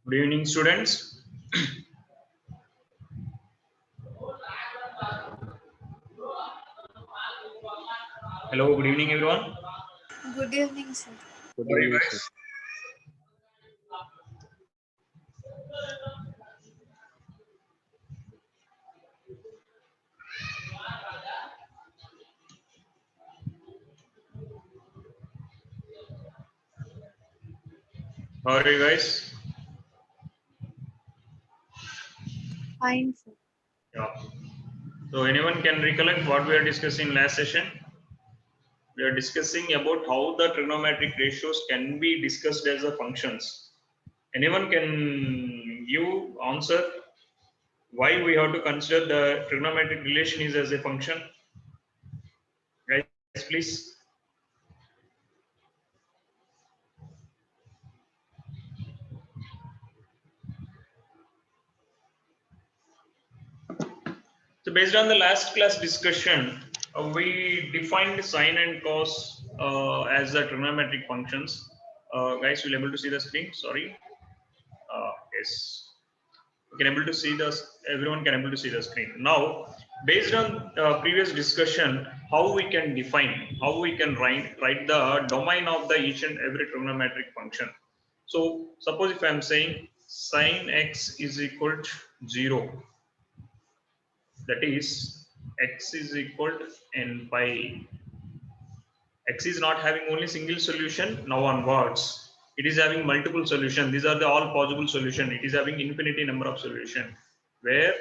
Good evening, students. Hello, good evening, everyone. Good evening, sir. Good How are you evening, sir. guys? How are you guys? Fine, sir. Yeah. So, anyone can recollect what we are discussing last session? We are discussing about how the trigonometric ratios can be discussed as a functions. Anyone can give answer why we have to consider the trigonometric relation is as a function? Guys, please. So based on the last class discussion, we defined sine and cos as the trigonometric functions. Guys, will able to see the screen? Sorry. Yes. We can able to see the. Everyone can able to see the screen. Now, based on previous discussion, how we can define, how we can write the domain of the each and every trigonometric function. So suppose if I am saying sine x is equal to 0, that is x is equal to n pi. X is not having only single solution now onwards. It is having multiple solution. These are the all possible solution. It is having infinity number of solution where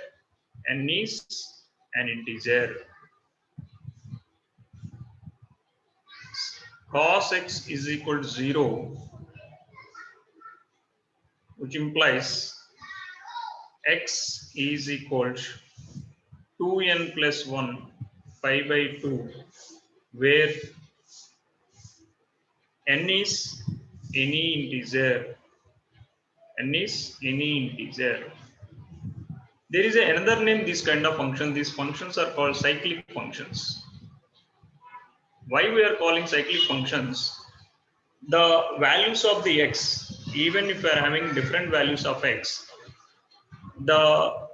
n is an integer. Cos x is equal to 0, which implies x is equal to 2n plus 1 pi by 2, where n is any integer. N is any integer. There is another name this kind of function. These functions are called cyclic functions. Why we are calling cyclic functions? The values of the x, even if we are having different values of x, the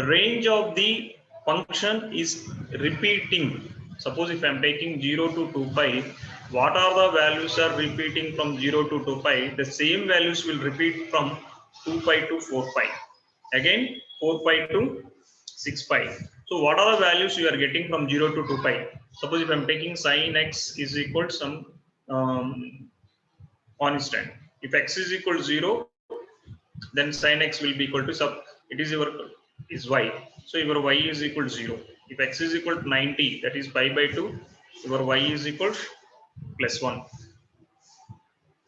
range of the function is repeating. Suppose if I am taking 0 to 2 pi, what are the values are repeating from 0 to 2 pi? The same values will repeat from 2 pi to 4 pi. Again 4 pi to 6 pi. So what are the values you are getting from 0 to 2 pi? Suppose if I am taking sine x is equal to some constant. If x is equal to 0, then sin x will be equal to sub, it is your is y. So your y is equal to 0. If x is equal to 90, that is pi by 2, your y is equal to plus 1.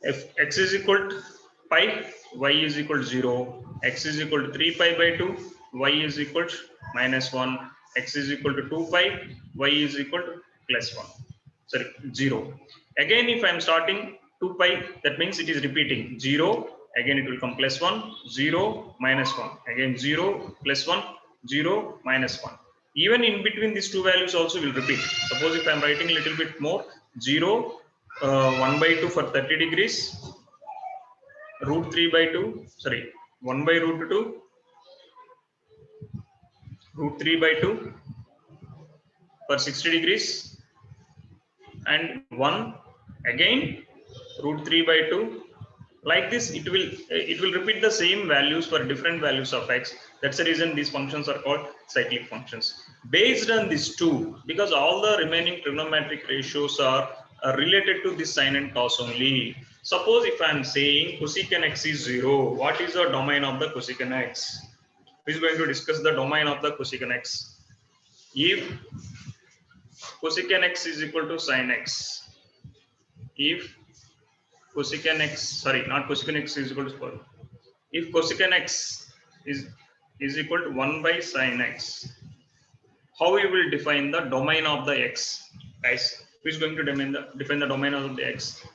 If x is equal to pi, y is equal to 0. X is equal to 3 pi by 2, y is equal to minus 1. X is equal to 2 pi, y is equal to plus 1. Sorry, 0. Again, if I am starting 2 pi, that means it is repeating 0. Again, it will come plus 1, 0, minus 1. Again, 0, plus 1, 0, minus 1. Even in between these two values also will repeat. Suppose if I am writing a little bit more, 0, 1 by 2 for 30 degrees, root 3 by 2, sorry, 1 by root 2, root 3 by 2 for 60 degrees, and 1 again root 3 by 2. Like this, it will repeat the same values for different values of x. That's the reason these functions are called cyclic functions. Based on these two, because all the remaining trigonometric ratios are related to this sine and cos only. Suppose if I am saying cosecant x is 0, what is the domain of the cosecant x? Who is going to discuss the domain of the cosecant x? If cosecant x is equal to sine x, if cosecant x, sorry, not cosecant x is equal to, if cosecant x is equal to 1 by sine x, how we will define the domain of the x? Guys, who is going to define the domain of the x?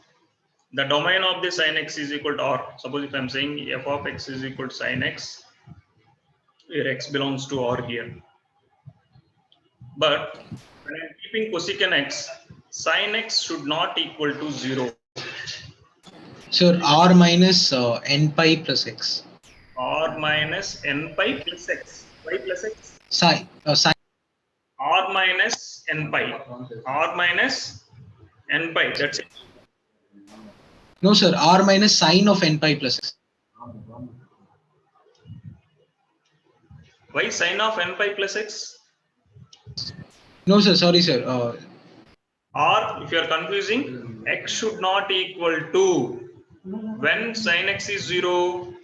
The domain of the sine x is equal to r. Suppose if I am saying f of x is equal to sine x, where x belongs to r here. But when I am keeping cosecant x, sine x should not equal to 0. Sir, r minus n pi plus x. R minus n pi plus x. Y plus x. Sin. R minus n pi. R minus n pi. That's it. No, sir. R minus sine of n pi plus x. Why sine of n pi plus x? No, sir. Sorry, sir. Or if you are confusing, x should not equal to, when sin x is 0,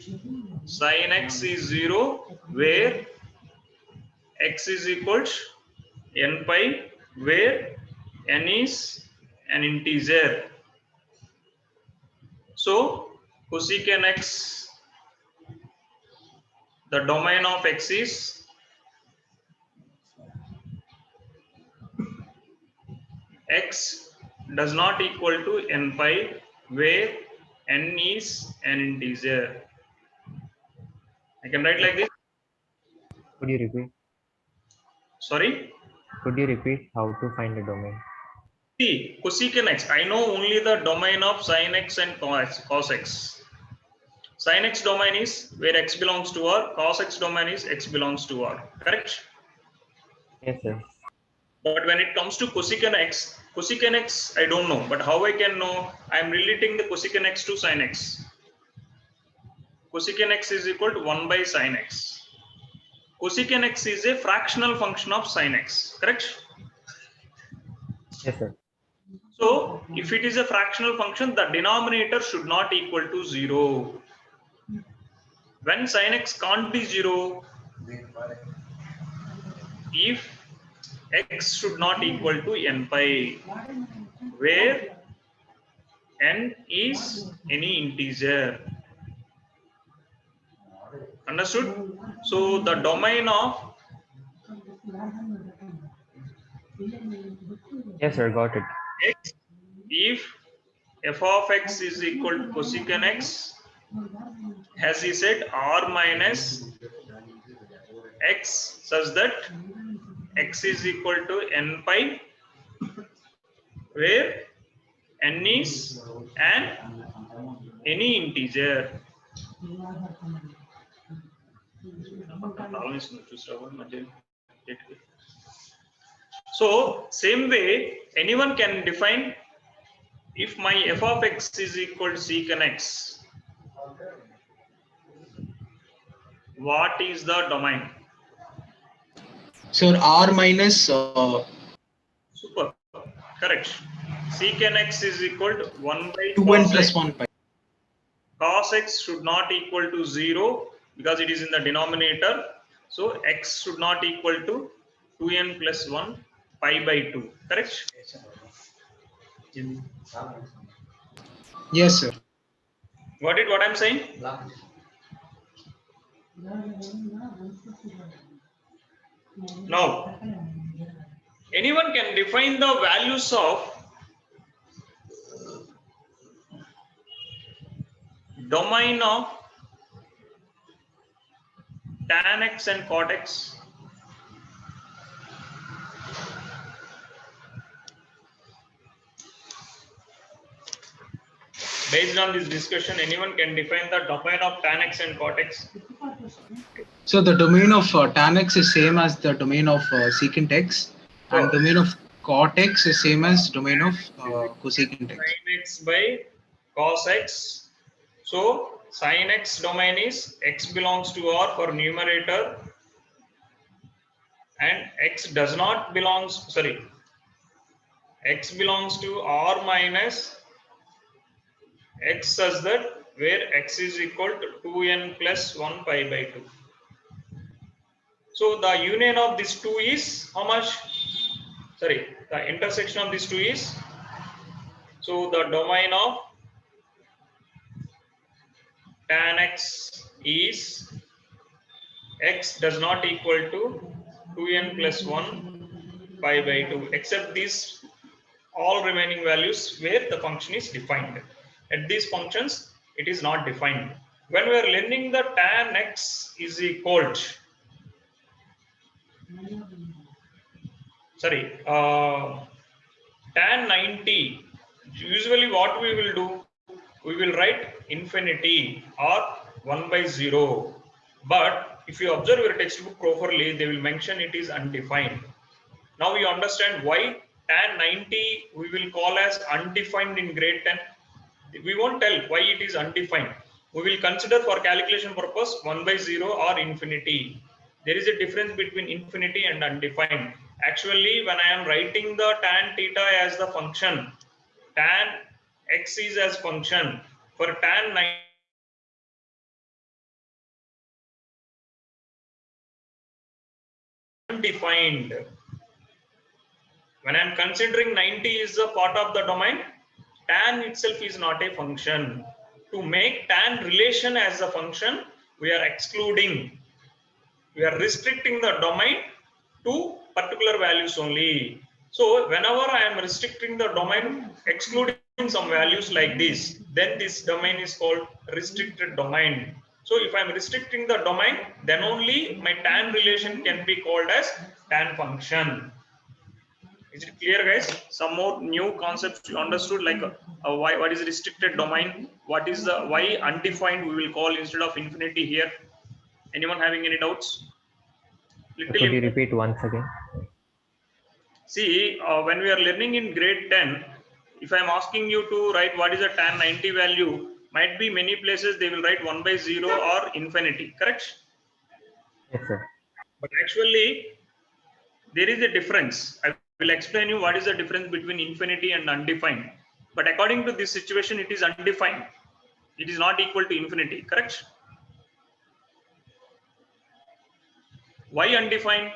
sin x is 0, where x is equal to n pi, where n is an integer. So cosecant x, the domain of x is x does not equal to n pi, where n is an integer. I can write like this. Could you repeat? Sorry. Could you repeat how to find the domain? See, cosecant x, I know only the domain of sin x and cos x. Sin x domain is where x belongs to R, cos x domain is x belongs to R, correct? Yes, sir. But when it comes to cosecant x, I don't know. But how I can know? I am relating the cosecant x to sin x. Cosecant x is equal to 1 by sin x. Cosecant x is a fractional function of sin x, correct? Yes, sir. So if it is a fractional function, the denominator should not equal to 0. When sin x can't be 0, if x should not equal to n pi, where n is any integer. Understood? So the domain of Yes, sir. Got it. x, if f of x is equal to cosecant x, as he said, r minus x, such that x is equal to n pi, where n is an any integer. So same way, anyone can define, if my f of x is equal to secant x, what is the domain? Sir, r minus Super, correct. Secant x is equal to 1 by 2n cos plus x. 1 pi. Cos x should not equal to 0 because it is in the denominator. So x should not equal to 2n plus 1 pi by 2, correct? Yes, sir. Got it what I'm saying? Now, anyone can define the values of domain of tan x and cot x. Based on this discussion, anyone can define the domain of tan x and cot x. So the domain of tan x is same as the domain of secant x, and So, domain of cot x is same as domain of cosecant x. sin x by cos x. So sin x domain is x belongs to R for numerator, and x does not belongs, sorry, x belongs to R minus x, such that where x is equal to 2n plus 1 pi by 2. So the union of these two is how much? Sorry, the intersection of these two is, so the domain of tan x is x does not equal to 2n plus 1 pi by 2, except these all remaining values where the function is defined. At these functions, it is not defined. When we are learning the tan x is equal to, sorry, tan 90, usually what we will do, we will write infinity or 1 by 0. But if you observe your textbook properly, they will mention it is undefined. Now you understand why tan 90 we will call as undefined in grade 10. We won't tell why it is undefined. We will consider for calculation purpose 1 by 0 or infinity. There is a difference between infinity and undefined. Actually, when I am writing the tan theta as the function, tan x is as function, for tan 90 undefined. When I am considering 90 is a part of the domain, tan itself is not a function. To make tan relation as a function, we are excluding, we are restricting the domain to particular values only. So whenever I am restricting the domain, excluding some values like this, then this domain is called restricted domain. So if I am restricting the domain, then only my tan relation can be called as tan function. Is it clear, guys? Some more new concepts you understood, like why, what is restricted domain, what is the, why undefined we will call instead of infinity here. Anyone having any doubts? Could you repeat once again? See, when we are learning in grade 10, if I am asking you to write what is a tan 90 value, might be many places they will write 1 by 0 or infinity, correct? Yes, sir. But actually, there is a difference. I will explain you what is the difference between infinity and undefined. But according to this situation, it is undefined. It is not equal to infinity, correct? Why undefined?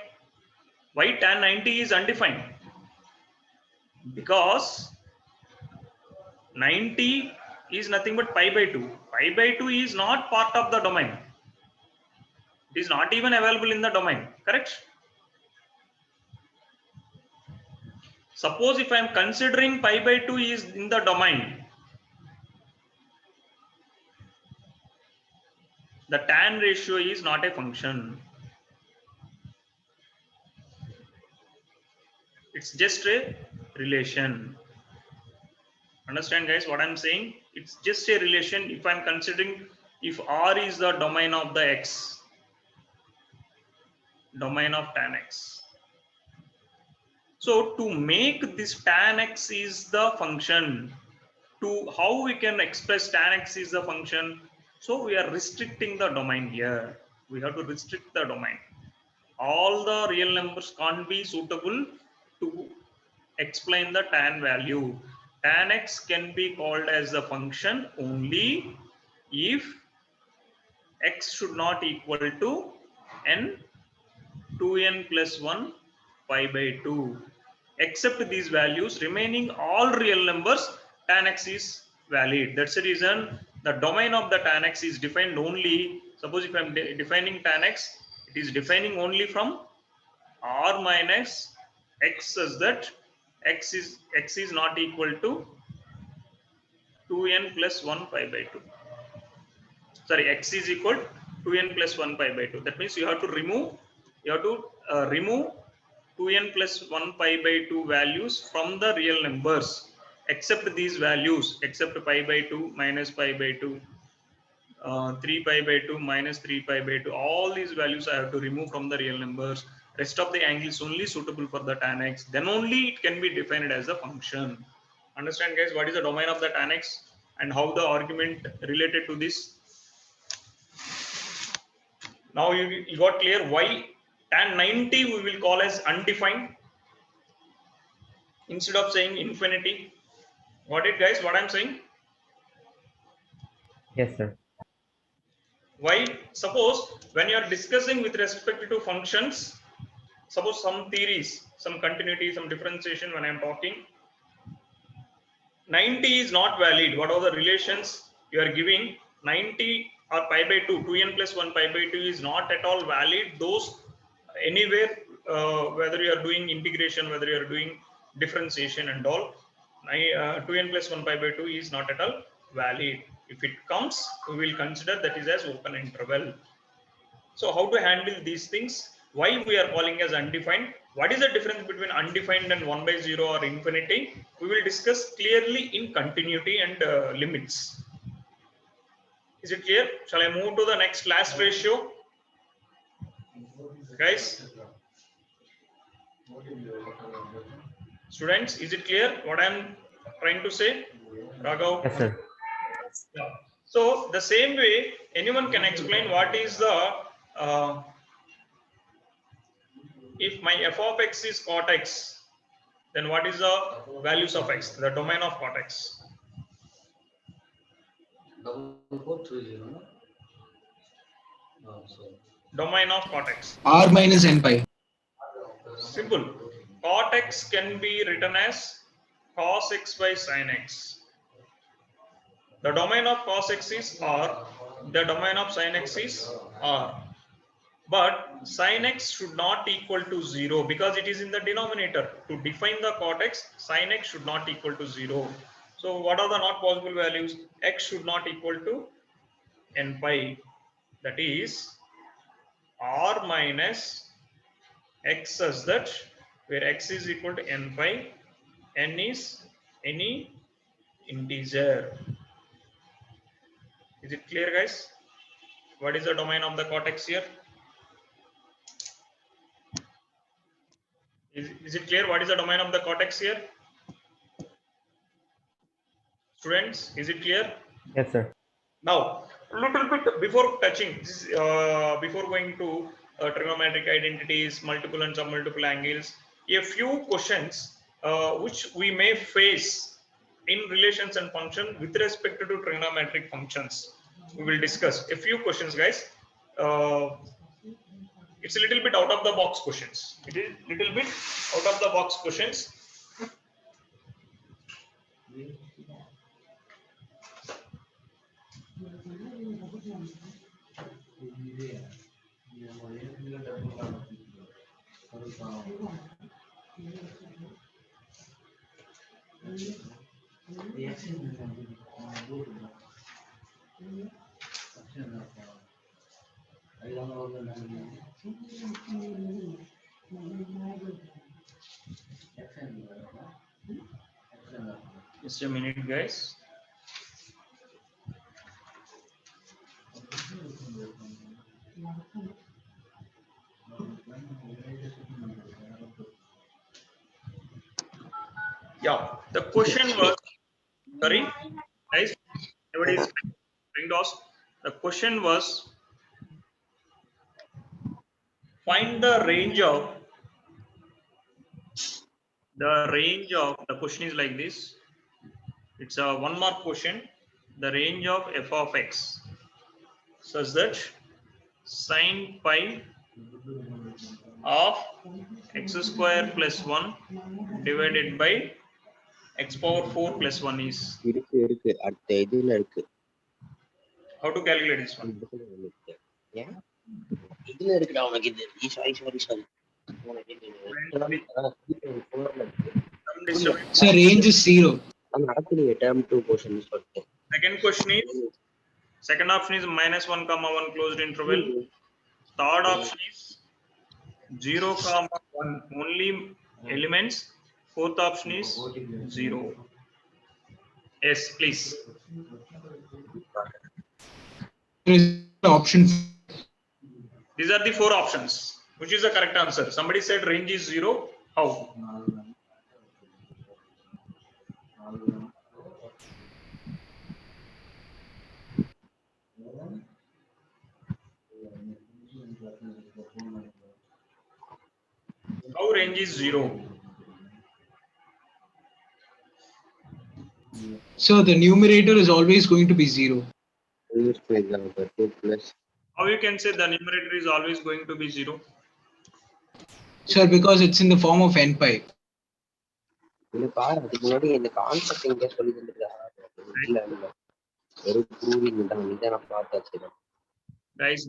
Why tan 90 is undefined? Because 90 is nothing but pi by 2. Pi by 2 is not part of the domain. It is not even available in the domain, correct? Suppose if I am considering pi by 2 is in the domain, the tan ratio is not a function. It's just a relation. Understand, guys, what I'm saying? It's just a relation. If I'm considering, if R is the domain of the X, domain of tan X. So to make this tan X is the function, to how we can express tan X is the function. So we are restricting the domain here. We have to restrict the domain. All the real numbers can't be suitable to explain the tan value. Tan X can be called as the function only if X should not equal to n 2n plus 1 pi by 2. Except these values, remaining all real numbers, tan X is valid. That's the reason the domain of the tan X is defined only. Suppose if I'm defining tan X, it is defining only from R minus X, such that X is not equal to 2n plus 1 pi by 2. Sorry, X is equal to 2n plus 1 pi by 2. That means you have to remove 2n plus 1 pi by 2 values from the real numbers, except these values, except pi by 2, minus pi by 2, 3 pi by 2, minus 3 pi by 2. All these values I have to remove from the real numbers. Rest of the angle is only suitable for the tan X. Then only it can be defined as a function. Understand, guys, what is the domain of the tan X and how the argument related to this? Now you got clear why tan 90 we will call as undefined instead of saying infinity. Got it, guys, what I'm saying? Yes, sir. Why? Suppose when you are discussing with respect to functions, suppose some theories, some continuity, some differentiation, when I am talking, 90 is not valid. What are the relations you are giving? 90 or pi by 2, 2n plus 1 pi by 2 is not at all valid. Those anywhere, whether you are doing integration, whether you are doing differentiation and all, 2n plus 1 pi by 2 is not at all valid. If it comes, we will consider that is as open interval. So how to handle these things? Why we are calling as undefined? What is the difference between undefined and 1 by 0 or infinity? We will discuss clearly in continuity and limits. Is it clear? Shall I move to the next last ratio? Guys, students, is it clear what I'm trying to say? Raghav? Yes, sir. Yeah. So the same way, anyone can explain what is the if my f of x is cot x, then what is the values of x, the domain of cot x? Domain of cot x. R minus n pi. Simple. Cot x can be written as cos x by sin x. The domain of cos x is R. The domain of sin x is R. But sin x should not equal to 0 because it is in the denominator. To define the cot x, sin x should not equal to 0. So what are the not possible values? X should not equal to n pi. That is R minus x such that where x is equal to n pi, n is any integer. Is it clear, guys? What is the domain of the cot x here? Is it clear what is the domain of the cot x here? Students, is it clear? Yes, sir. Now, a little bit before touching this, before going to trigonometric identities, multiple and submultiple angles, a few questions which we may face in relations and function with respect to trigonometric functions. We will discuss a few questions, guys. It's a little bit out of the box questions. It is little bit out of the box questions. Just a minute, guys. Yeah, the question was, sorry, guys, everybody is trying to ask. The question was, find the range of the question is like this. It's a one mark question. The range of f of x such that sin pi of x square plus 1 divided by x power 4 plus 1 is. இருக்கு அடுத்த இதுல இருக்கு. How to calculate this one? இதுல இருக்குடா உனக்கு இது. Sorry. Sir, range is 0. அது நடக்குது term 2 portion சொல்லிட்டு. Second option is minus 1 comma 1 closed interval. Third option is 0 comma 1 only elements. Fourth option is 0. Yes, please. Option. These are the 4 options. Which is the correct answer? Somebody said range is 0. How? How range is 0? So the numerator is always going to be 0. How you can say the numerator is always going to be 0? Sir, because it's in the form of n pi. இந்த concept இங்க சொல்லி தந்துட்டா இல்ல ஒரு proving தான் பார்த்தாச்சு. Guys,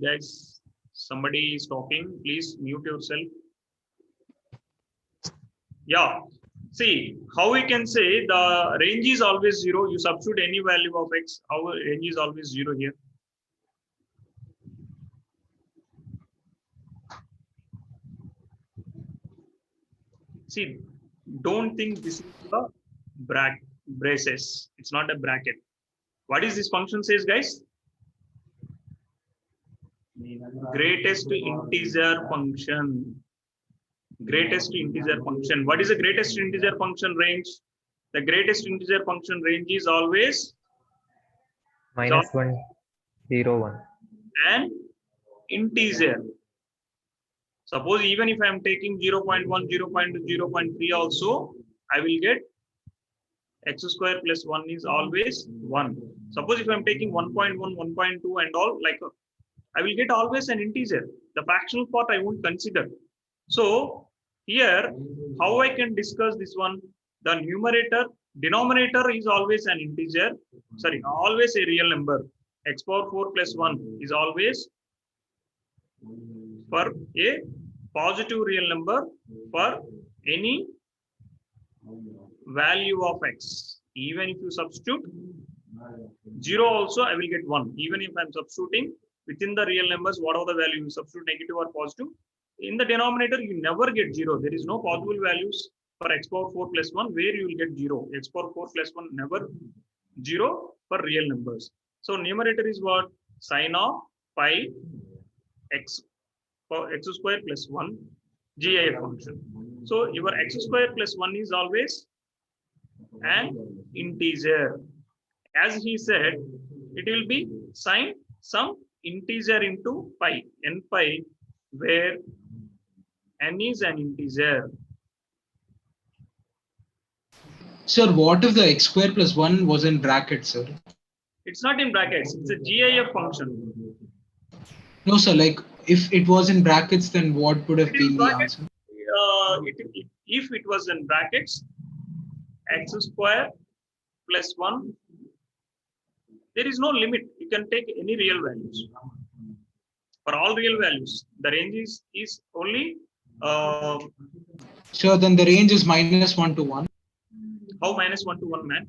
somebody is talking. Please mute yourself. Yeah. See, how we can say the range is always 0. You substitute any value of x. How range is always 0 here? See, don't think this is the braces. It's not a bracket. What is this function says, guys? greatest integer function. Greatest integer function. What is the greatest integer function range? The greatest integer function range is always -1, 0, 1. an integer. Suppose even if I am taking 0.1, 0.2, 0.3 also, I will get x square plus 1 is always 1. Suppose if I am taking 1.1, 1.2 and all, like I will get always an integer. The fractional part I won't consider. So here, how I can discuss this one? The denominator is always an integer. Sorry, always a real number. X power 4 plus 1 is always for a positive real number for any value of x. Even if you substitute 0 also, I will get 1. Even if I am substituting within the real numbers, whatever the value you substitute, negative or positive, in the denominator, you never get 0. There is no possible values for x power 4 plus 1 where you will get 0. X power 4 plus 1 never 0 for real numbers. So numerator is what? Sine of pi x square plus 1 GIF function. So your x square plus 1 is always an integer. As he said, it will be sine some integer into pi, n pi, where n is an integer. Sir, what if the x square plus 1 was in brackets, sir? It's not in brackets. It's a GIF function. No, sir. Like if it was in brackets, then what would have been the answer? If it was in brackets, x square plus 1, there is no limit. You can take any real values. For all real values, the range is only. Sure, then the range is -1 to 1. How -1 to 1, man?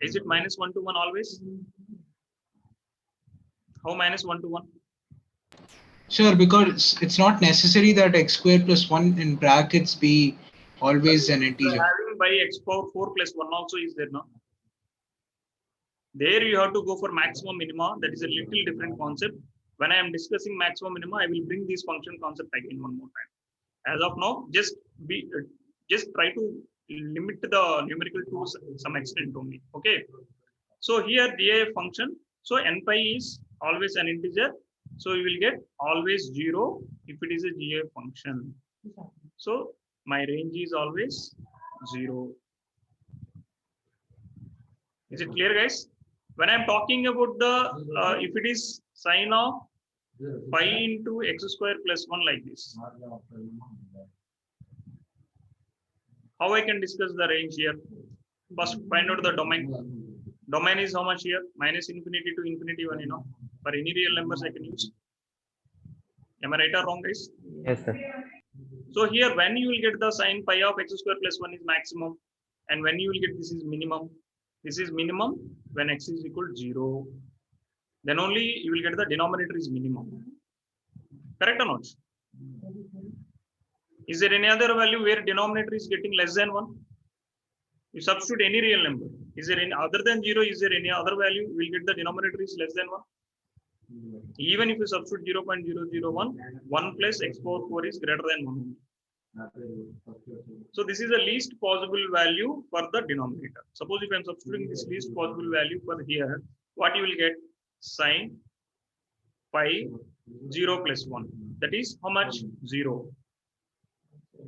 Is it -1 to 1 always? How -1 to 1? Sure, because it's not necessary that x square plus 1 in brackets be always an integer. Having by x power 4 plus 1 also is there, no? There you have to go for maximum minima. That is a little different concept. When I am discussing maximum minima, I will bring this function concept again one more time. As of now, just try to limit the numerical to some extent only. Okay. So here DIF function. So n pi is always an integer. So you will get always 0 if it is a GIF function. So my range is always 0. Is it clear, guys? When I'm talking about the if it is sine of pi into x square plus 1 like this, how I can discuss the range here? First, find out the domain. Domain is how much here? Minus infinity to infinity 1, you know. For any real numbers I can use. Am I right or wrong, guys? Yes, sir. So here, when you will get the sine pi of x square plus 1 is maximum, and when you will get this is minimum. This is minimum when x is equal to 0. Then only you will get the denominator is minimum. Correct or not? Is there any other value where denominator is getting less than 1? You substitute any real number. Is there any other than 0? Is there any other value? You will get the denominator is less than 1. Even if you substitute 0.001, 1 plus x power 4 is greater than 1. So this is the least possible value for the denominator. Suppose if I am substituting this least possible value for here, what you will get? Sine pi 0 plus 1. That is how much? 0.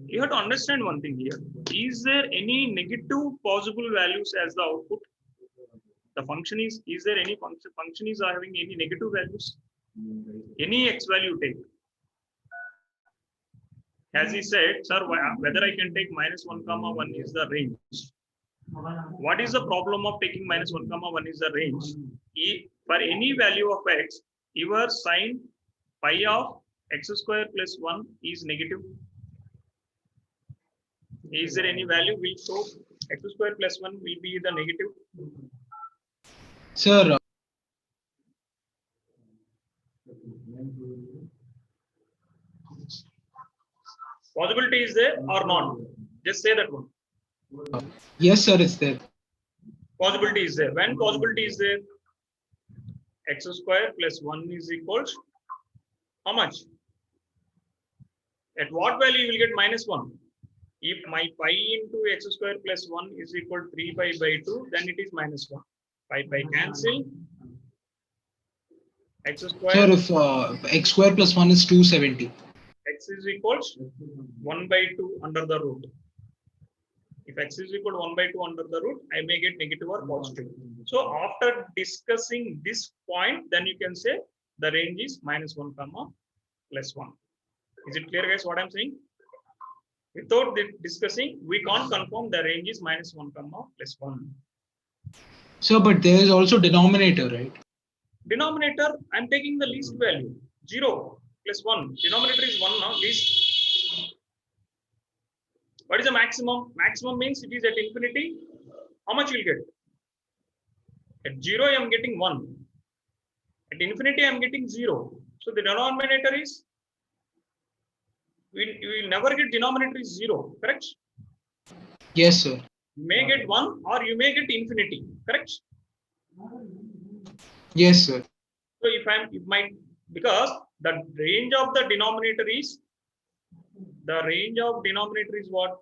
You have to understand one thing here. Is there any negative possible values as the output? The function is there any function is having any negative values? Any x value take. As he said, sir, whether I can take -1, 1 is the range. What is the problem of taking -1, 1 is the range? For any value of x, your sine pi of x square plus 1 is negative. Is there any value which show x square plus 1 will be the negative? Sir, Possibility is there or not? Just say that one. yes, sir, it's there. Possibility is there. When possibility is there? x square plus 1 is equals how much? At what value you will get minus 1? If my pi into x square plus 1 is equal to 3 pi by 2, then it is minus 1. Pi cancel. X square. Sir, if x square plus 1 is 270. X is equals 1 by 2 under the root. If x is equal to 1 by 2 under the root, I may get negative or positive. So after discussing this point, then you can say the range is minus 1 comma plus 1. Is it clear, guys, what I'm saying? Without discussing, we can't confirm the range is minus 1 comma plus 1. Sir, but there is also denominator, right? Denominator, I'm taking the least value, 0 plus 1. Denominator is 1 now, least. What is the maximum? Maximum means it is at infinity. How much you will get? At 0, I am getting 1. At infinity, I am getting 0. So the denominator is, we will never get denominator is 0, correct? Yes, sir. You may get 1 or you may get infinity, correct? Yes, sir. So because the range of the denominator is, what?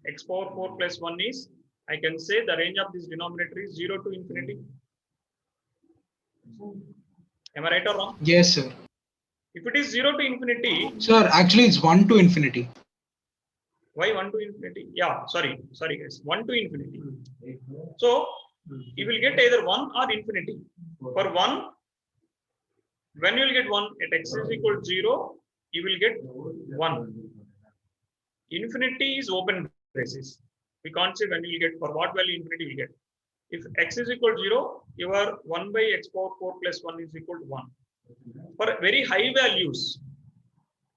X power 4 plus 1 is, I can say the range of this denominator is 0 to infinity. Am I right or wrong? Yes, sir. If it is 0 to infinity. Sir, actually it's 1 to infinity. Why 1 to infinity? Yeah, sorry guys, 1 to infinity. So you will get either 1 or infinity. For 1, when you will get 1 at x is equal to 0, you will get 1. Infinity is open braces. We can't say when you will get, for what value infinity will get. If x is equal to 0, your 1 by x power 4 plus 1 is equal to 1. For very high values,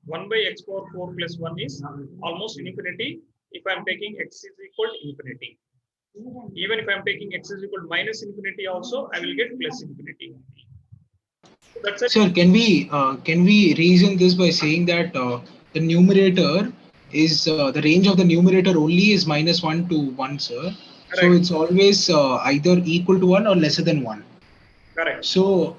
1 by x power 4 plus 1 is almost infinity if I am taking x is equal to infinity. Even if I am taking x is equal to minus infinity also, I will get plus infinity. So that's it. Sir, can we reason this by saying that the numerator is the range of the numerator only is minus 1 to 1, sir? Correct. So it's always either equal to 1 or lesser than 1. Correct. So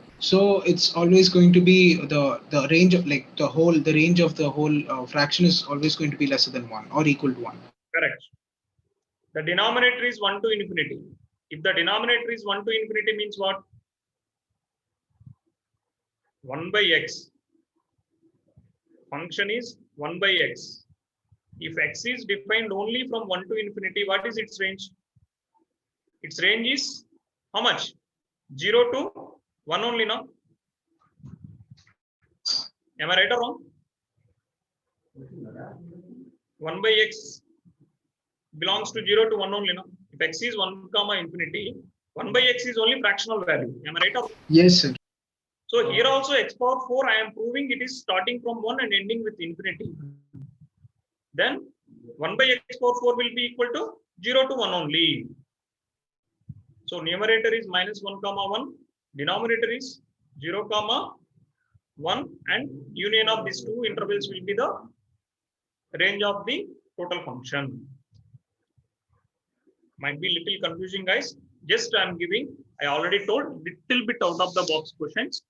it's always going to be the range of the range of the whole fraction is always going to be lesser than 1 or equal to 1. Correct. The denominator is 1 to infinity. If the denominator is 1 to infinity means what? 1 by x. Function is 1 by x. If x is defined only from 1 to infinity, what is its range? Its range is how much? 0 to 1 only, no? Am I right or wrong? 1 by x belongs to 0 to 1 only, no? If x is 1 comma infinity, 1 by x is only fractional value. Am I right or wrong? Yes, sir. So here also x power 4, I am proving it is starting from 1 and ending with infinity. Then 1 by x power 4 will be equal to 0 to 1 only. So numerator is minus 1 comma 1. Denominator is 0 comma 1, and union of these two intervals will be the range of the total function. Might be little confusing, guys. Just I already told little bit out of the box questions.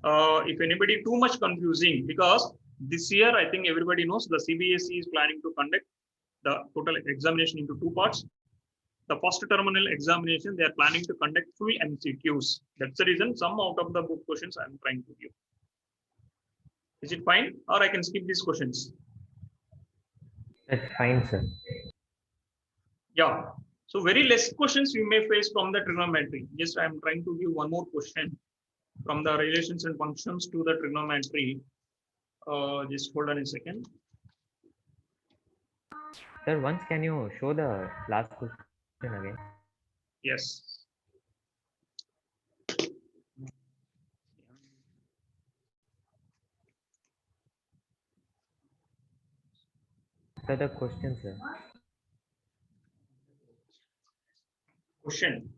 If anybody too much confusing, because this year I think everybody knows the CBSE is planning to conduct the total examination into 2 parts. The first terminal examination, they are planning to conduct full MCQs. That's the reason some out of the book questions I am trying to give. Is it fine, or I can skip these questions? That's fine, sir. Yeah. So very less questions you may face from the trigonometry. Just I am trying to give one more question from the relations and functions to the trigonometry. Just hold on a second. Sir, once can you show the last question again? Yes. Sir, the question, sir. Question.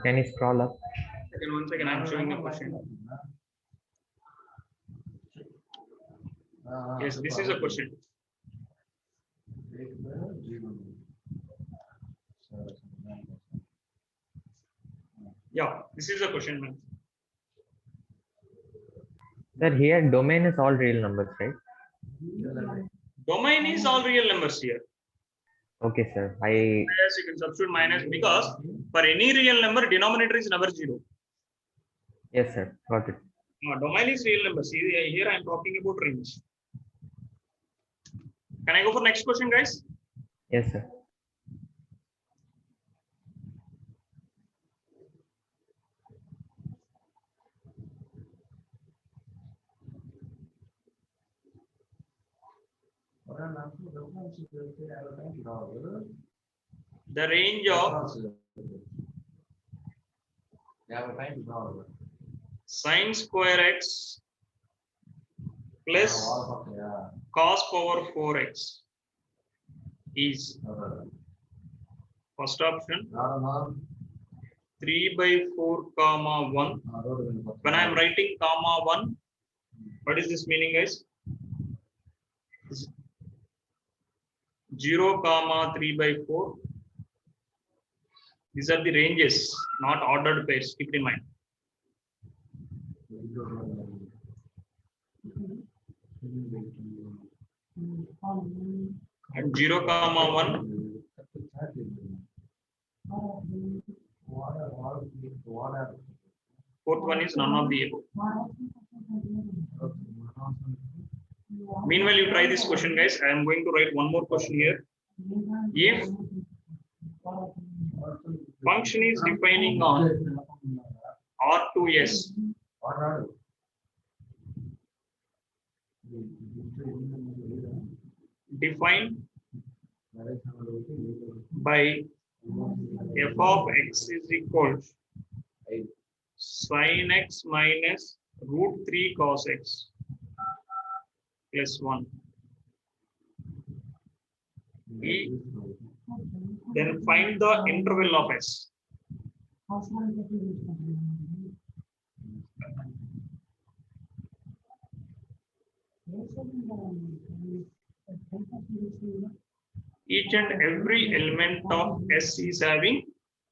Can you scroll up? One second, I'm showing the question. Yes, this is a question. Yeah, this is the question, man. Sir, here domain is all real numbers, right? Domain is all real numbers here. Okay, sir. Yes, you can substitute minus because for any real number, denominator is never 0. Yes, sir. Got it. Domain is real numbers. Here I am talking about range. Can I go for next question, guys? Yes, sir. The range of sin square x plus cos power 4x is first option 3 by 4 comma 1. When I am writing comma 1, what is this meaning, guys? 0 comma 3 by 4. These are the ranges, not ordered pairs. Keep it in mind. And 0 comma 1. Fourth one is none of the above. Meanwhile, you try this question, guys. I am going to write one more question here. If function is defining on R2S, defined by f of x is equal to sin x minus root 3 cos x plus 1. Then find the interval of S. Each and every element of S is having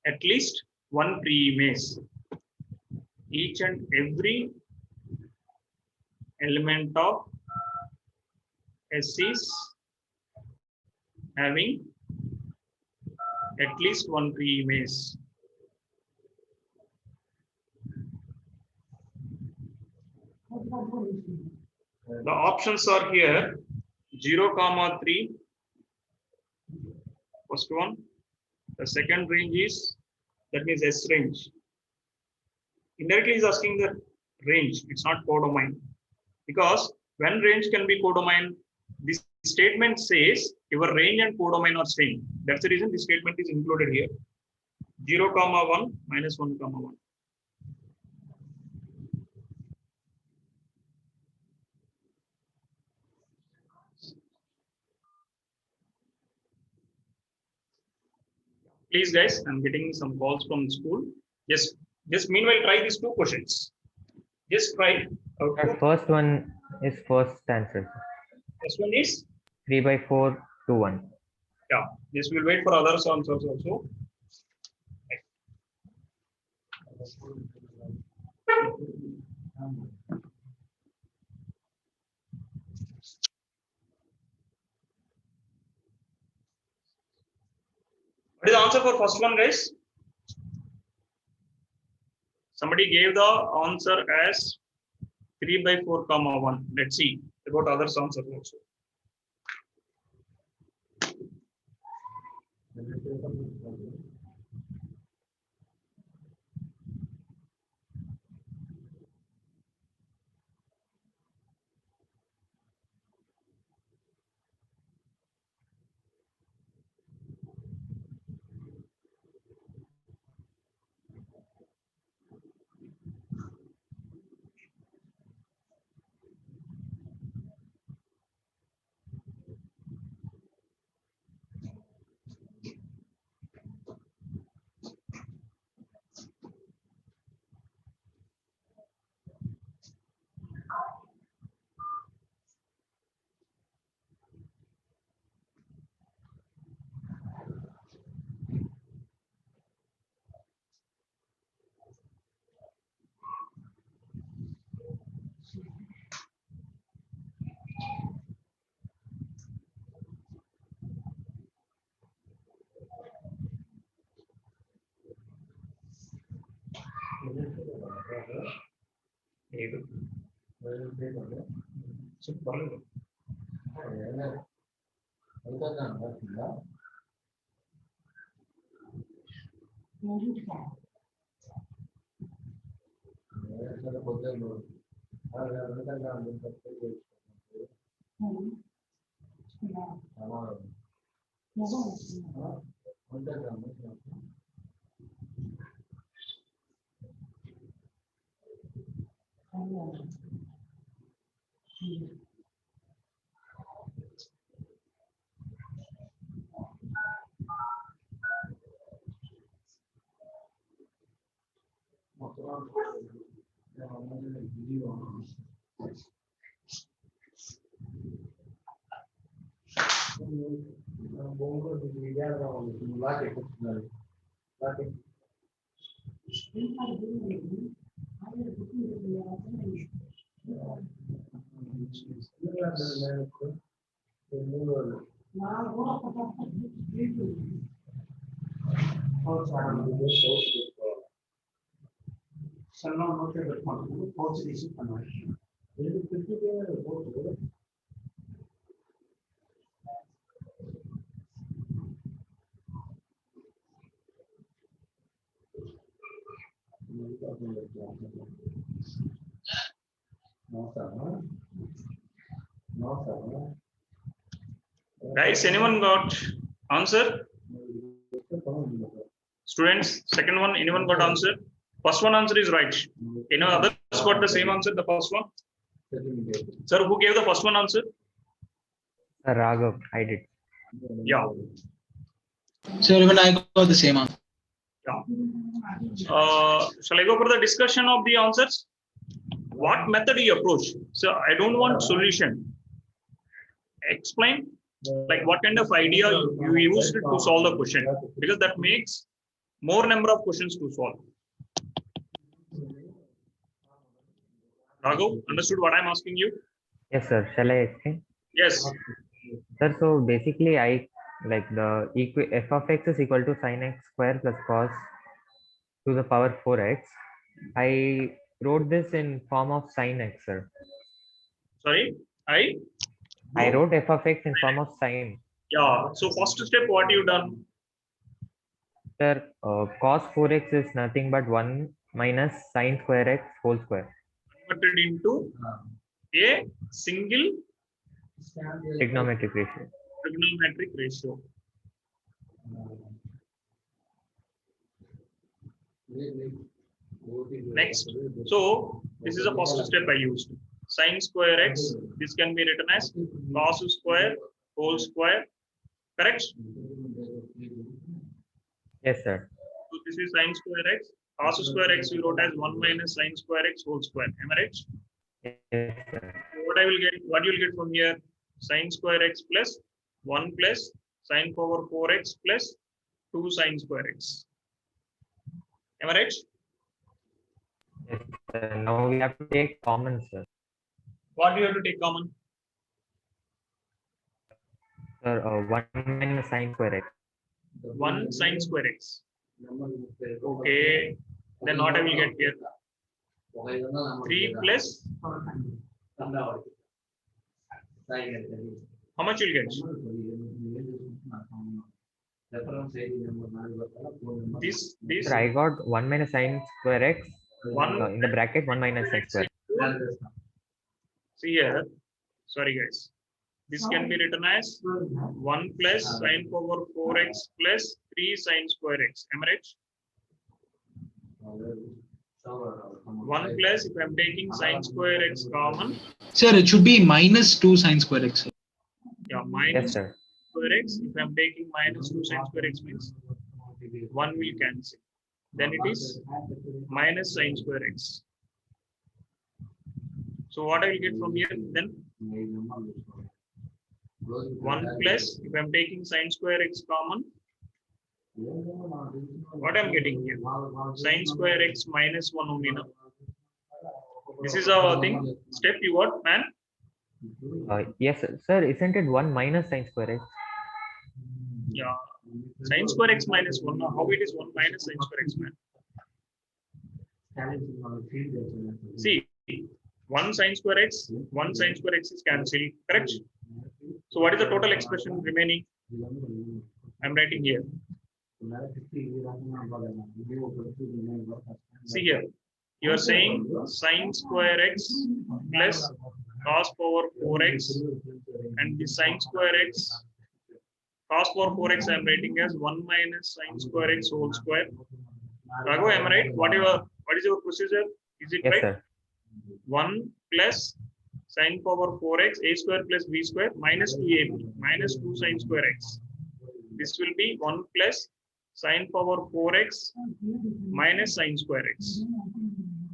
at least one preimage. Each and every element of S is having at least one preimage. The options are here 0 comma 3. First one. The second range is, that means S range. Indirectly is asking the range, it's not codomain. Because when range can be codomain, this statement says your range and codomain are same. That's the reason this statement is included here. 0 comma 1 minus 1 comma 1. Please, guys, I'm getting some calls from school. Just meanwhile, try these two questions. Just try. The first one is first answer. First one is 3 by 4 to 1. Yeah. This will wait for other answers also. What is the answer for first one, guys? Somebody gave the answer as 3 by 4 comma 1. Let's see about other answers also. Guys, anyone got answer? Students, second one, anyone got answer? First one answer is right. Any others got the same answer, the first one? Sir, who gave the first one answer? Raghav, I did. Yeah. Sir, even I got the same answer. Yeah. Shall I go for the discussion of the answers? What method you approach? So I don't want solution. Explain like what kind of idea you used to solve the question, because that makes more number of questions to solve. Raghav, understood what I'm asking you? Yes, sir. Shall I explain? Yes. Sir, so basically I like the f of x is equal to sin x square plus cos to the power 4x. I wrote this in form of sin x, sir. Sorry, I wrote f of x in form of sin. Yeah. So first step, what you done? Sir, cos 4x is nothing but 1 minus sin square x whole square. Converted into a single Trigonometric ratio. trigonometric ratio. Next, so this is the first step I used. Sin square x, this can be written as cos square whole square, correct? Yes, sir. So this is sin square x. Cos square x we wrote as 1 minus sin square x whole square. Am I right? Yes, sir. What I will get, what you will get from here? Sin square x plus 1 plus sin power 4x plus 2 sin square x. Am I right? Yes, sir. Now we have to take common, sir. What do you have to take common? Sir, 1 minus sin square x. 1 sin square x. Okay. Then what I will get here? 3 plus. How much you'll get? This. Sir, I got 1 minus sin square x. 1 In the bracket 1 minus sin square. See here. Sorry, guys. This can be written as 1 plus sin power 4x plus 3 sin square x. Am I right? 1 plus, if I am taking sin square x common. Sir, it should be minus 2 sin square x. Sir. Yeah, Yes, minus sir. square x. If I am taking minus 2 sin square x means 1 will cancel. Then it is minus sin square x. So what I will get from here then? 1 plus, if I am taking sin square x common, what I am getting here? Sin square x minus 1 only now. This is our thing. Step you got, man? Yes, sir. Sir, isn't it 1 minus sin square x? Yeah. Sin square x minus 1. Now, how it is 1 minus sin square x, man? See, 1 sine square x, 1 sine square x is cancelled, correct? So what is the total expression remaining? I'm writing here. See here, you are saying sine square x plus cos power 4x, and the sine square x, cos power 4x I am writing as 1 minus sine square x whole square. Raghu, am I right? What is your procedure? Is it Yes, right? sir. 1 plus sine power 4x a square plus b square minus 2ab minus 2 sine square x. This will be 1 plus sine power 4x minus sine square x.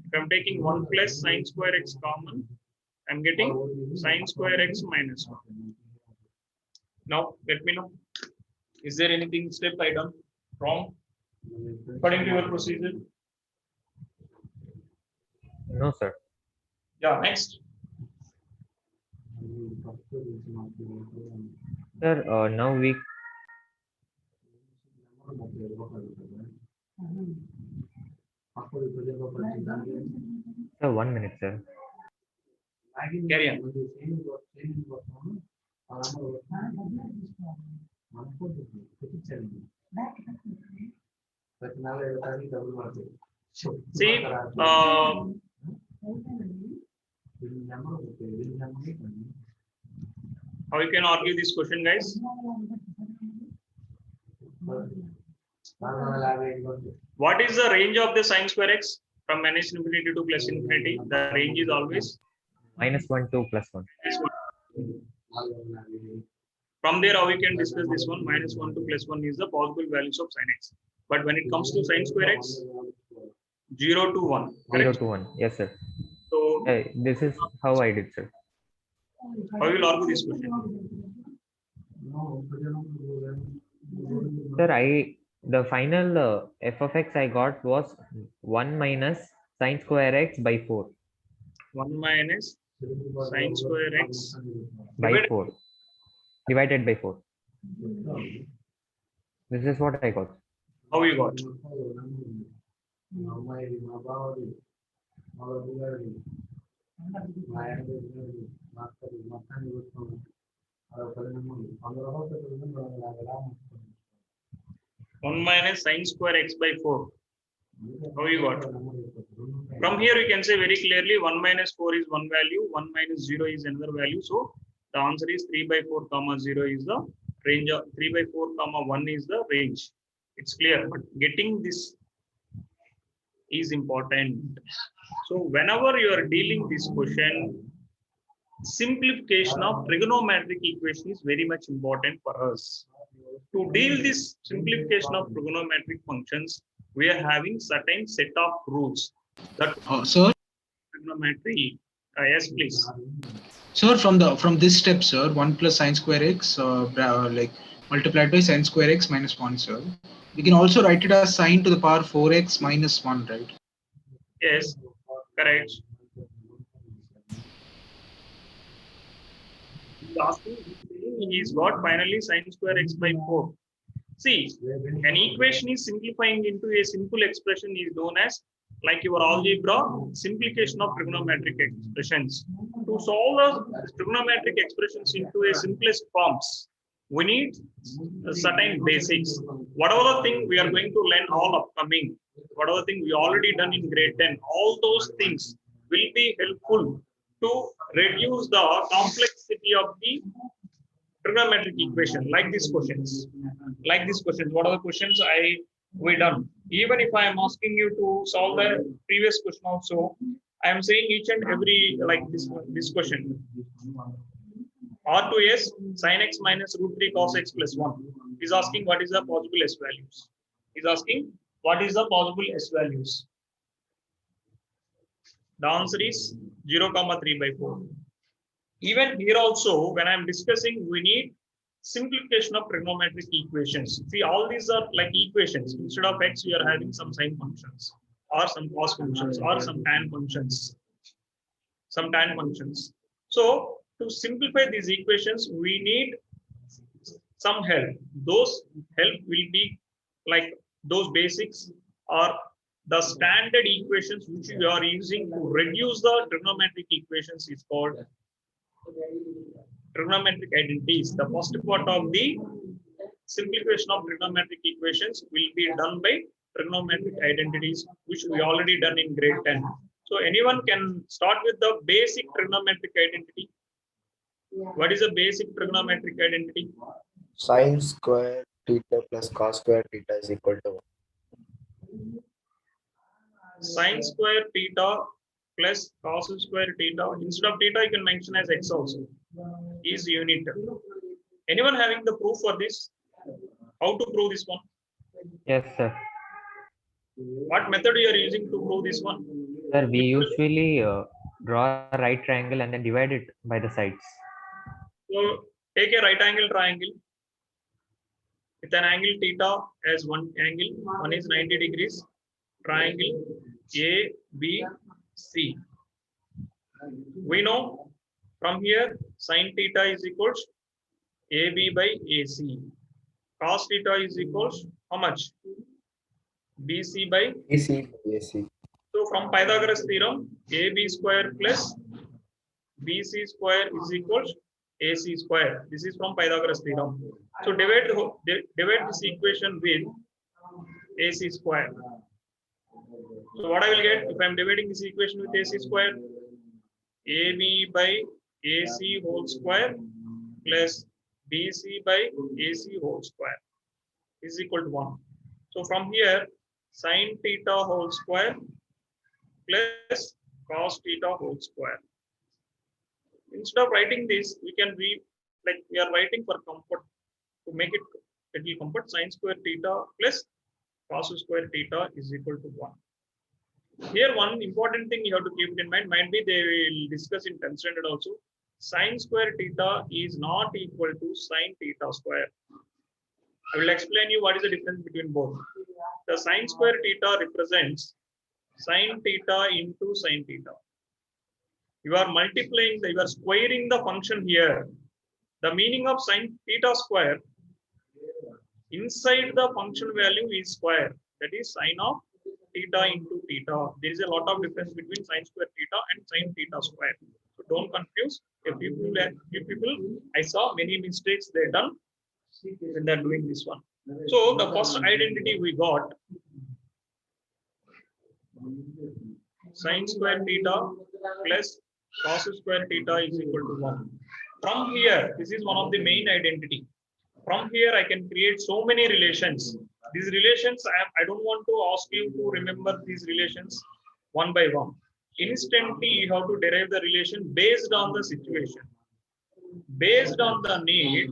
If I'm taking 1 plus sine square x common, I'm getting sine square x minus 1. Now, let me know. Is there anything step I done wrong according to your procedure? No, sir. Yeah, next. Sir, now we sir, 1 minute, sir. Carry on. See, how you can argue this question, guys? What is the range of the sine square x from minus infinity to plus infinity? The range is always -1 to +1. this one. From there, how we can discuss this one? -1 to +1 is the possible values of sine x. But when it comes to sine square x, 0 to 1. 0 Correct? to 1. Yes, sir. So, This is how I did, sir. how you will argue this question? Sir, the final f of x I got was 1 minus sine square x by 4. 1 minus sine square x By divided- 4. Divided by 4. This is what I got. How you got? One minus sine square x by 4. How you got? From here, we can say very clearly 1 minus 4 is one value, 1 minus 0 is another value. So the answer is 3 by 4 comma 0 is the range of 3 by 4 comma 1 is the range. It's clear, but getting this is important. So whenever you are dealing this question, simplification of trigonometric equation is very much important for us. To deal this simplification of trigonometric functions, we are having certain set of rules that Sir, trigonometry. Yes, please. sir, from this step, sir, 1 plus sine square x like multiplied by sine square x minus 1, sir. We can also write it as sine to the power 4x minus 1, right? Yes, correct. He's got finally sine square x by 4. See, an equation is simplifying into a simple expression is known as, like your algebra, simplification of trigonometric expressions. To solve the trigonometric expressions into a simplest forms, we need certain basics. Whatever the thing we are going to learn all upcoming, whatever thing we already done in grade 10, all those things will be helpful to reduce the complexity of the trigonometric equation, like these questions. What are the questions we done? Even if I am asking you to solve the previous question also, I am saying each and every, like this question. R2S sin x minus root 3 cos x plus 1 is asking what is the possible s values. Is asking what is the possible s values. The answer is 0, 3 by 4. Even here also, when I'm discussing, we need simplification of trigonometric equations. See, all these are like equations. Instead of x, we are having some sine functions, or some cos functions, or some tan functions. So, to simplify these equations, we need some help. Those help will be like those basics are the standard equations which we are using to reduce the trigonometric equations is called trigonometric identities. The first part of the simplification of trigonometric equations will be done by trigonometric identities, which we already done in grade 10. So anyone can start with the basic trigonometric identity. What is a basic trigonometric identity? Sin square theta plus cos square theta is equal to 1. Sin square theta plus cos square theta. Instead of theta, you can mention as x also. Is unit. Anyone having the proof for this? How to prove this one? Yes, sir. What method you are using to prove this one? Sir, we usually draw a right triangle and then divide it by the sides. So take a right angle triangle with an angle theta as one angle. One is 90 degrees. Triangle A, B, C. We know from here sin theta is equals AB by AC. Cos theta is equals how much? BC by AC by AC. So from Pythagoras theorem, AB square plus BC square is equals AC square. This is from Pythagoras theorem. So divide this equation with AC square. So what I will get if I am dividing this equation with AC square? AB by AC whole square plus BC by AC whole square is equal to 1. So from here, sin theta whole square plus cos theta whole square. Instead of writing this, we can read like we are writing for comfort to make it little comfort. Sin square theta plus cos square theta is equal to 1. Here, one important thing you have to keep it in mind. Might be they will discuss in 10th standard also. Sin square theta is not equal to sin theta square. I will explain you what is the difference between both. The sin square theta represents sin theta into sin theta. You are multiplying, you are squaring the function here. The meaning of sin theta square, inside the function value is square. That is sin of theta into theta. There is a lot of difference between sin square theta and sin theta square. So don't confuse. A few people, I saw many mistakes they done when they're doing this one. So the first identity we got, sin square theta plus cos square theta is equal to 1. From here, this is one of the main identity. From here, I can create so many relations. These relations, I don't want to ask you to remember these relations one by one. Instantly, you have to derive the relation based on the situation. Based on the need,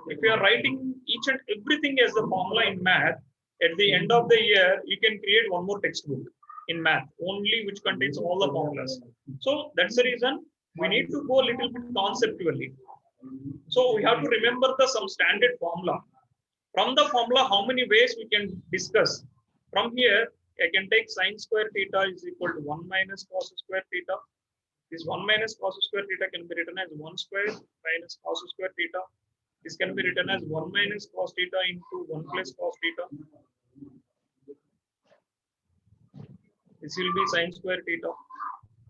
if you are writing each and everything as the formula in math, at the end of the year, you can create one more textbook in math, only which contains all the formulas. So that's the reason we need to go a little bit conceptually. So we have to remember some standard formula. From the formula, how many ways we can discuss? From here, I can take sin square theta is equal to 1 minus cos square theta. This 1 minus cos square theta can be written as 1 square minus cos square theta. This can be written as 1 minus cos theta into 1 plus cos theta. This will be sin square theta.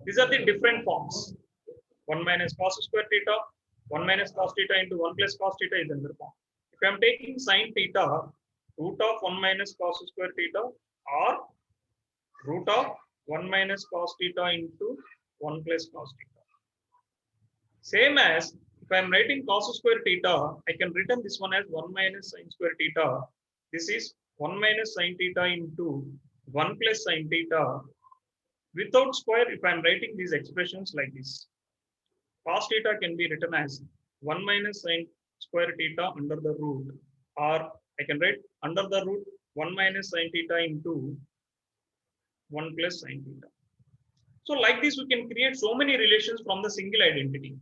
These are the different forms. 1 minus cos square theta, 1 minus cos theta into 1 plus cos theta is another form. If I am taking sin theta, root of 1 minus cos square theta or root of 1 minus cos theta into 1 plus cos theta. Same as if I am writing cos square theta, I can written this one as 1 minus sin square theta. This is 1 minus sin theta into 1 plus sin theta. Without square, if I am writing these expressions like this, cos theta can be written as 1 minus sin square theta under the root, or I can write under the root 1 minus sin theta into 1 plus sin theta. So like this, we can create so many relations from the single identity.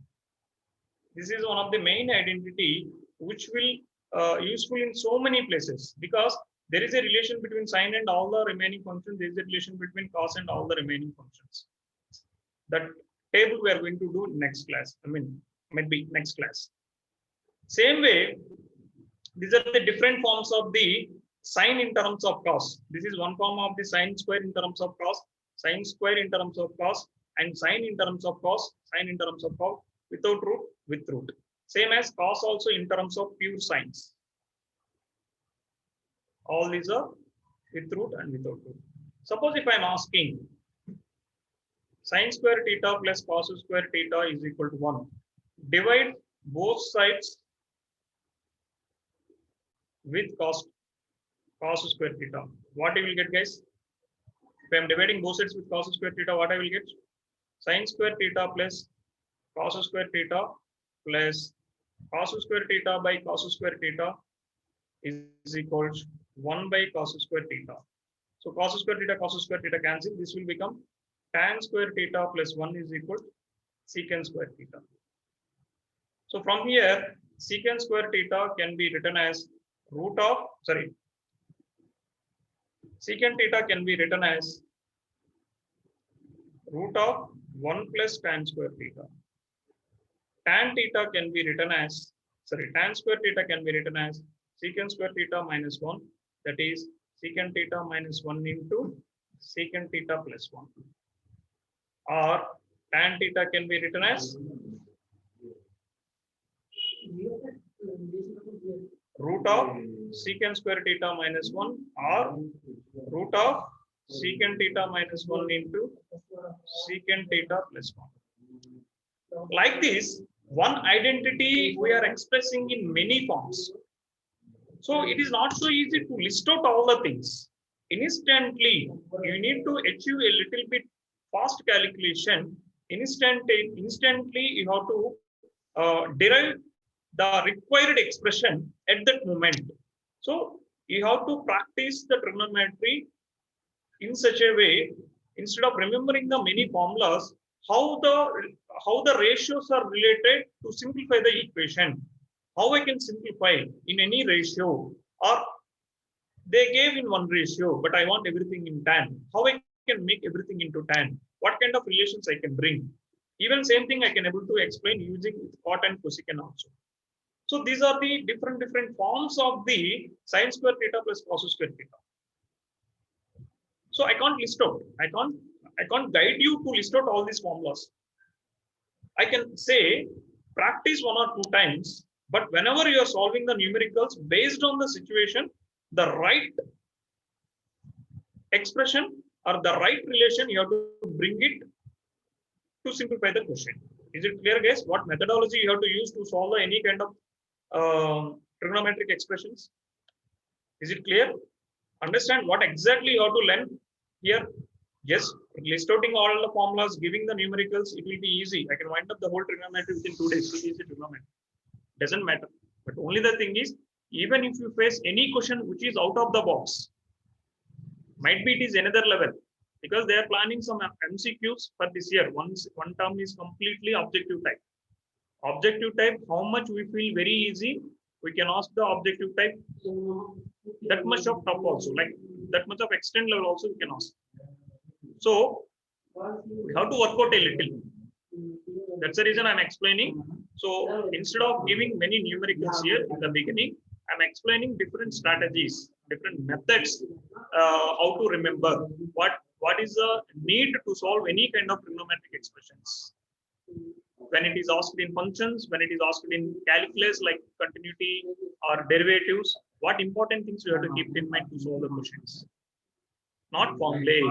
This is one of the main identity which will useful in so many places, because there is a relation between sine and all the remaining functions. There is a relation between cos and all the remaining functions. That table we are going to do next class. Maybe next class. Same way, these are the different forms of the sine in terms of cos. This is one form of the sine square in terms of cos, sine square in terms of cos, and sine in terms of cos, sine in terms of cos, without root, with root. Same as cos also in terms of pure sines. All these are with root and without root. Suppose if I am asking sine square theta plus cos square theta is equal to 1. Divide both sides with cos square theta. What I will get, guys? If I am dividing both sides with cos square theta, what I will get? Sine square theta plus cos square theta plus cos square theta by cos square theta is equal to 1 by cos square theta. So cos square theta cancel. This will become tan square theta plus 1 is equal to secant square theta. So from here, secant square theta can be written as root of, secant theta can be written as root of 1 plus tan square theta. Tan theta can be written as, tan square theta can be written as secant square theta minus 1, that is secant theta minus 1 into secant theta plus 1. Or tan theta can be written as root of secant square theta minus 1 or root of secant theta minus 1 into secant theta plus 1. Like this, one identity we are expressing in many forms. So it is not so easy to list out all the things. Instantly, you need to achieve a little bit fast calculation. Instantly, you have to derive the required expression at that moment. So you have to practice the trigonometry in such a way, instead of remembering the many formulas, how the ratios are related to simplify the equation. How I can simplify in any ratio, or they gave in one ratio, but I want everything in tan. How I can make everything into tan? What kind of relations I can bring? Even same thing I can able to explain using cot and cosecant also. So these are the different forms of the sine square theta plus cos square theta. So I can't list out. I can't guide you to list out all these formulas. I can say practice 1 or 2 times, but whenever you are solving the numericals based on the situation, the right expression or the right relation, you have to bring it to simplify the question. Is it clear, guys? What methodology you have to use to solve any kind of trigonometric expressions? Is it clear? Understand what exactly you have to learn here? Just list outing all the formulas, giving the numericals, it will be easy. I can wind up the whole trigonometry within 2 days. Easy trigonometry. Doesn't matter. But only the thing is, even if you face any question which is out of the box, might be it is another level, because they are planning some MCQs for this year. One term is completely objective type. Objective type, how much we feel very easy, we can ask the objective type. That much of top also, like that much of extent level also we can ask. So we have to work out a little. That's the reason I'm explaining. So instead of giving many numericals here in the beginning, I'm explaining different strategies, different methods, how to remember what is the need to solve any kind of trigonometric expressions. When it is asked in functions, when it is asked in calculus like continuity or derivatives, what important things you have to keep in mind to solve the questions. Not formulae.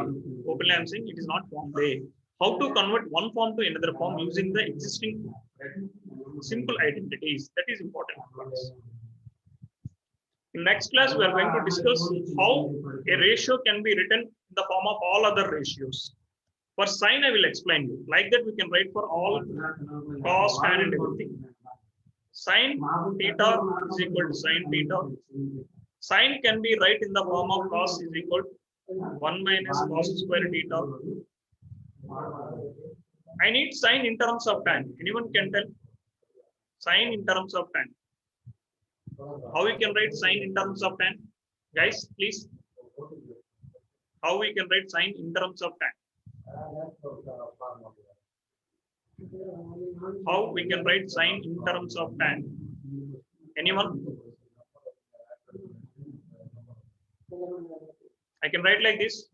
Openly I'm saying it is not formulae. How to convert one form to another form using the existing simple identities. That is important. In next class, we are going to discuss how a ratio can be written in the form of all other ratios. For sine, I will explain you. Like that, we can write for all cos, tan, and everything. Sine theta is equal to sine theta. Sine can be written in the form of cos is equal to 1 minus cos square theta. I need sine in terms of tan. Anyone can tell? Sine in terms of tan. How we can write sine in terms of tan? Guys, please. How we can write sine in terms of tan? How we can write sine in terms of tan? Anyone? I can write like this: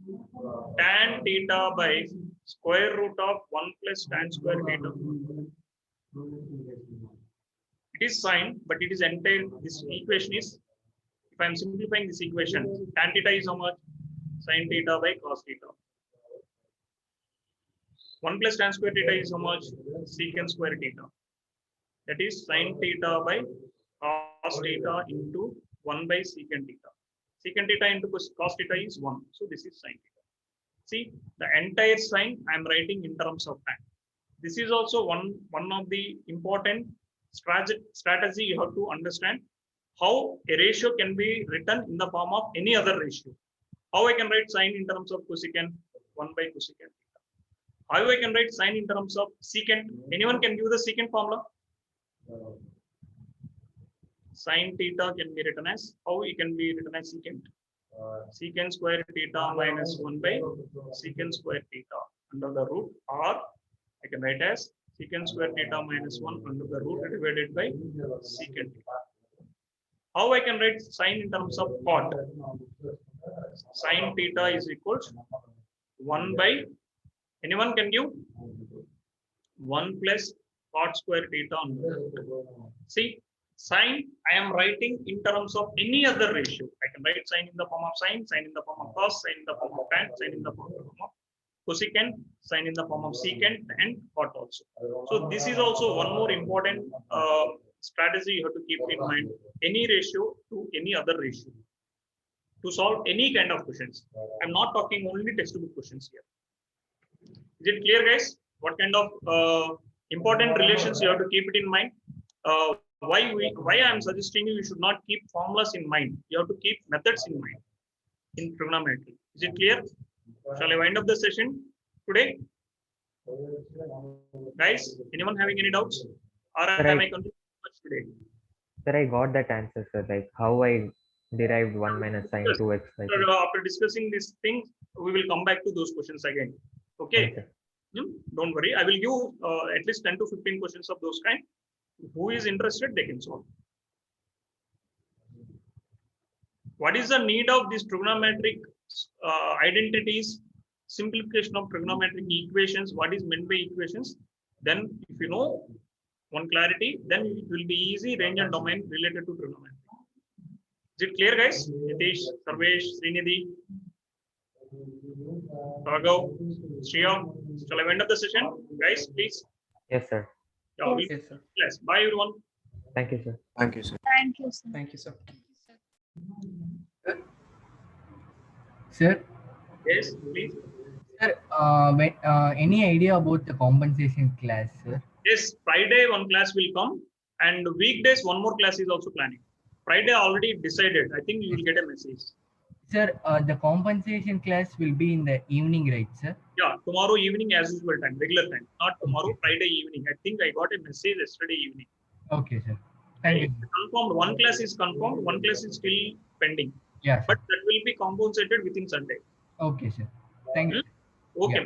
tan theta by square root of 1 plus tan square theta. It is sine, but it is entire. This equation is, if I am simplifying this equation, tan theta is how much? Sine theta by cos theta. 1 plus tan square theta is how much? Secant square theta. That is sine theta by cos theta into 1 by secant theta. Secant theta into cos theta is 1. So this is sine theta. See, the entire sine I am writing in terms of tan. This is also one of the important strategy you have to understand how a ratio can be written in the form of any other ratio. How I can write sine in terms of cosecant 1 by cosecant theta. How I can write sine in terms of secant. Anyone can give the secant formula? Sine theta can be written as, how it can be written as secant? Secant square theta minus 1 by secant square theta under the root, or I can write as secant square theta minus 1 under the root divided by secant theta. How I can write sine in terms of cot? Sine theta is equals 1 by, anyone can give? 1 plus cot square theta under the root. See, sine I am writing in terms of any other ratio. I can write sine in the form of sine, sine in the form of cos, sine in the form of tan, sine in the form of cosecant, sine in the form of secant, and cot also. So this is also one more important strategy you have to keep in mind. Any ratio to any other ratio to solve any kind of questions. I'm not talking only textbook questions here. Is it clear, guys? What kind of important relations you have to keep it in mind? Why I am suggesting you should not keep formulas in mind. You have to keep methods in mind in trigonometry. Is it clear? Shall I wind up the session today? Guys, anyone having any doubts? Or am I continuing today? Sir, I got that answer, sir. Like how I derived 1 minus sine 2x. After discussing these things, we will come back to those questions again. Okay. Don't worry. I will give at least 10 to 15 questions of those kind. Who is interested, they can solve. What is the need of these trigonometric identities, simplification of trigonometric equations? What is meant by equations? Then, if you know one clarity, then it will be easy range and domain related to trigonometry. Is it clear, guys? Nitish, Sarvesh, Srinidhi, Raghav, Shriya. Shall I wind up the session, guys? Please. Yes, sir. Yeah, Yes. sir. Yes. Bye, everyone. Thank you, sir. Thank you, sir. Thank you, sir. Thank you, sir. Sir, Yes, please. sir, any idea about the compensation class, sir? Yes, Friday one class will come, and weekdays one more class is also planning. Friday already decided. I think you will get a message. Sir, the compensation class will be in the evening, right, sir? Yeah, tomorrow evening as usual time, regular time. Not tomorrow, Friday evening. I think I got a message yesterday evening. Okay, sir. Thank you. Confirmed. One class is confirmed. One class is still pending. Yeah, sir. But that will be compensated within Sunday. Okay, sir. Thank you. Okay. Yeah.